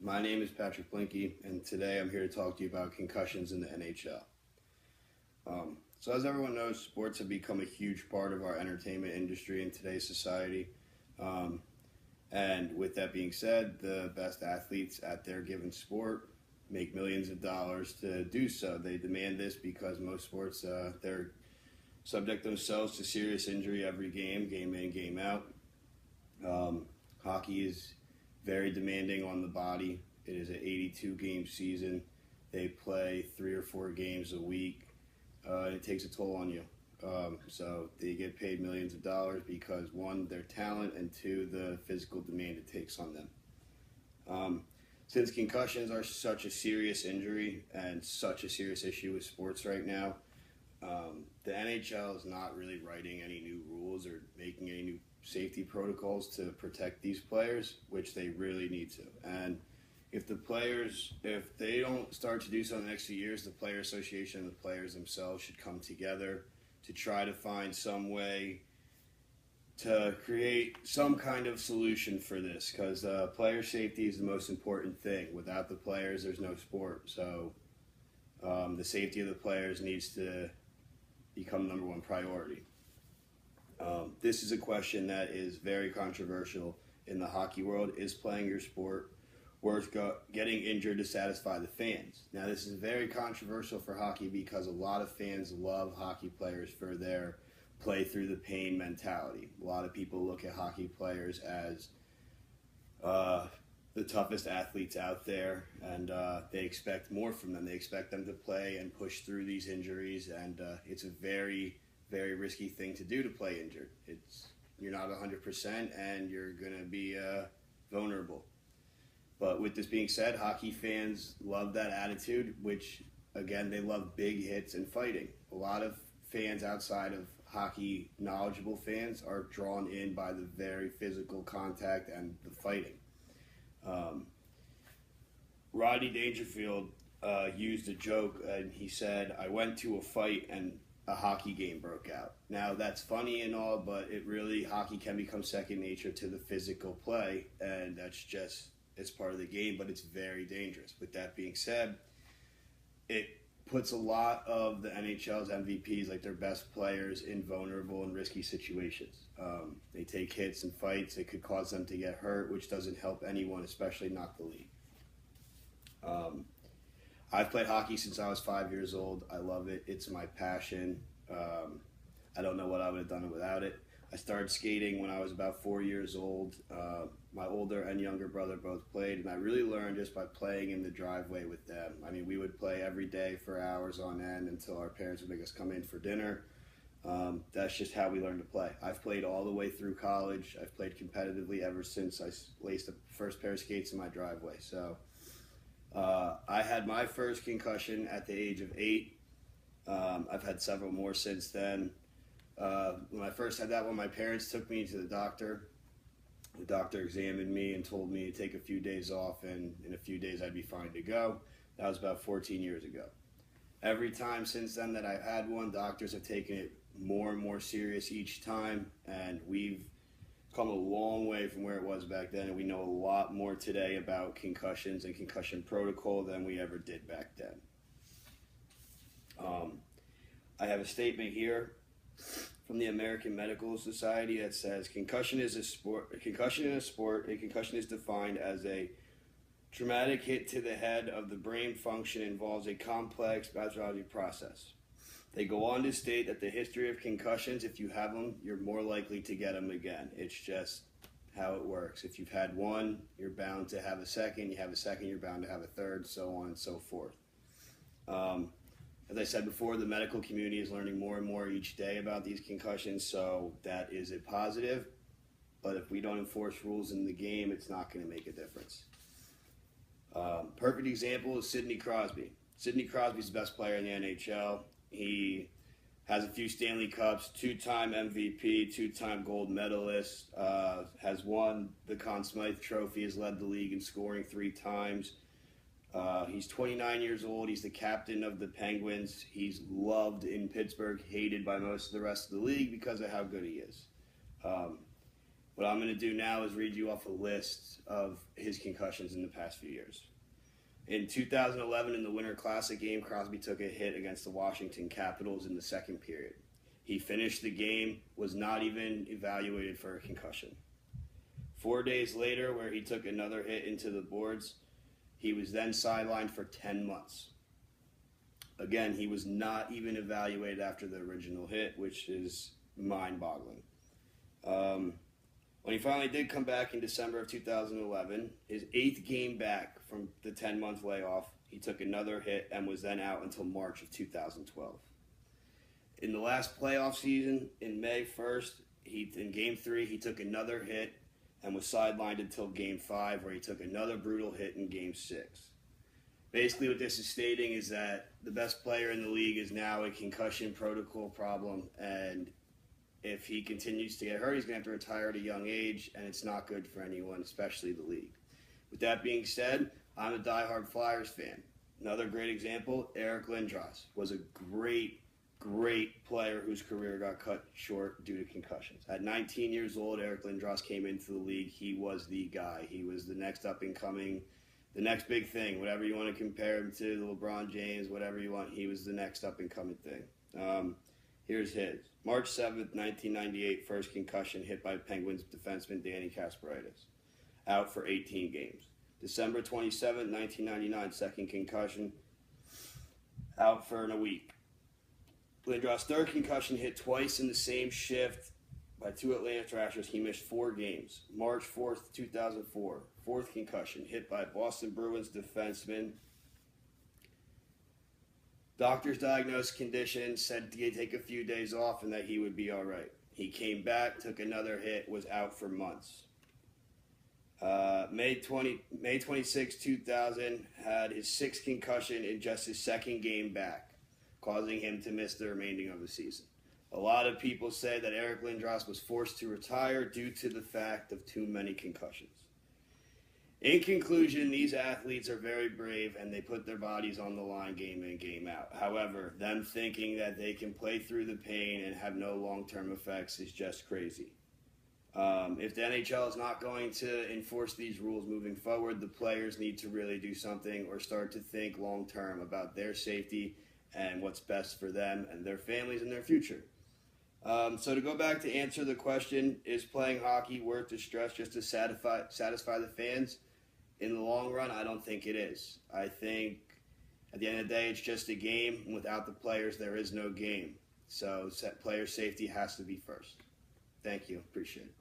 My name is Patrick Blinky, and today I'm here to talk to you about concussions in the NHL. So as everyone knows, sports have become a huge part of our entertainment industry in today's society. Um, and with that being said, the best athletes at their given sport make millions of dollars to do so. They demand this because most sports, they're subject themselves to serious injury every game in, game out. Hockey is very demanding on the body. It is an 82 game season. They play 3 or 4 games a week. And it takes a toll on you. So they get paid millions of dollars because one, their talent, and two, the physical demand it takes on them. Since concussions are such a serious injury and such a serious issue with sports right now, the NHL is not really writing any new rules or making any new safety protocols to protect these players, which they really need to. And if they don't start to do so in the next few years, the Player Association and the players themselves should come together to try to find some way to create some kind of solution for this, because player safety is the most important thing. Without the players, there's no sport. So the safety of the players needs to become number one priority. This is a question that is very controversial in the hockey world. Is playing your sport worth getting injured to satisfy the fans? Now, this is very controversial for hockey because a lot of fans love hockey players for their play through the pain mentality. A lot of people look at hockey players as the toughest athletes out there, and they expect more from them. They expect them to play and push through these injuries, and it's a very, very risky thing to do, to play injured. You're not 100%, and you're going to be vulnerable. But with this being said, hockey fans love that attitude, which, again, they love big hits and fighting. A lot of fans outside of hockey, knowledgeable fans, are drawn in by the very physical contact and the fighting. Rodney Dangerfield used a joke, and he said, "I went to a fight and a hockey game broke out." Now, that's funny and all, but hockey can become second nature to the physical play, and it's part of the game, but it's very dangerous. With that being said, it puts a lot of the NHL's MVPs, like their best players, in vulnerable and risky situations. They take hits and fights. It could cause them to get hurt, which doesn't help anyone, especially not the league. I've played hockey since I was 5 years old. I love it. It's my passion. I don't know what I would have done without it. I started skating when I was about 4 years old. My older and younger brother both played, and I really learned just by playing in the driveway with them. I mean, we would play every day for hours on end until our parents would make us come in for dinner. That's just how we learned to play. I've played all the way through college. I've played competitively ever since I laced the first pair of skates in my driveway. So I had my first concussion at the age of 8. I've had several more since then. When I first had that one, my parents took me to the doctor. The doctor examined me and told me to take a few days off, and in a few days I'd be fine to go. That was about 14 years ago. Every time since then that I've had one, doctors have taken it more and more serious each time, and we've come a long way from where it was back then, and we know a lot more today about concussions and concussion protocol than we ever did back then. I have a statement here from the American Medical Society that says concussion is a sport. Concussion in a sport, a concussion is defined as a traumatic hit to the head of the brain function, involves a complex pathologic process. They go on to state that the history of concussions, if you have them, you're more likely to get them again. It's just how it works. If you've had one, you're bound to have a second. You have a second, you're bound to have a third, so on and so forth. As I said before, the medical community is learning more and more each day about these concussions, so that is a positive. But if we don't enforce rules in the game, it's not going to make a difference. Perfect example is Sidney Crosby. Sidney Crosby's the best player in the NHL. He has a few Stanley Cups, 2-time MVP, 2-time gold medalist, has won the Conn Smythe Trophy, has led the league in scoring 3 times. He's 29 years old. He's the captain of the Penguins. He's loved in Pittsburgh, hated by most of the rest of the league because of how good he is. What I'm going to do now is read you off a list of his concussions in the past few years. In 2011, in the Winter Classic game, Crosby took a hit against the Washington Capitals in the second period. He finished the game, was not even evaluated for a concussion. 4 days later, where he took another hit into the boards, he was then sidelined for 10 months. Again, he was not even evaluated after the original hit, which is mind-boggling. When he finally did come back in December of 2011, his 8th game back from the 10-month layoff, he took another hit and was then out until March of 2012. In the last playoff season, in May 1st, in Game 3, he took another hit and was sidelined until Game 5, where he took another brutal hit in Game 6. Basically, what this is stating is that the best player in the league is now a concussion protocol problem, and if he continues to get hurt, he's going to have to retire at a young age, and it's not good for anyone, especially the league. With that being said, I'm a diehard Flyers fan. Another great example, Eric Lindros was a great player whose career got cut short due to concussions. At 19 years old, Eric Lindros came into the league. He was the guy. He was the next up-and-coming, the next big thing. Whatever you want to compare him to, the LeBron James, whatever you want, he was the next up-and-coming thing. Here's his. March 7th, 1998, first concussion hit by Penguins defenseman Danny Kasparaitis. Out for 18 games. December 27th, 1999, second concussion. Out for a week. Lindros' third concussion hit twice in the same shift by 2 Atlanta Thrashers. He missed 4 games. March 4th, 2004, fourth concussion hit by Boston Bruins defenseman. Doctors diagnosed condition, said he'd take a few days off and that he would be all right. He came back, took another hit, was out for months. May 26, 2000, had his 6th concussion in just his second game back, causing him to miss the remaining of the season. A lot of people say that Eric Lindros was forced to retire due to the fact of too many concussions. In conclusion, these athletes are very brave and they put their bodies on the line game in, game out. However, them thinking that they can play through the pain and have no long-term effects is just crazy. If the NHL is not going to enforce these rules moving forward, the players need to really do something or start to think long-term about their safety and what's best for them and their families and their future. So to go back to answer the question, is playing hockey worth the stress just to satisfy the fans? In the long run, I don't think it is. I think at the end of the day, it's just a game. Without the players, there is no game. So player safety has to be first. Thank you. Appreciate it.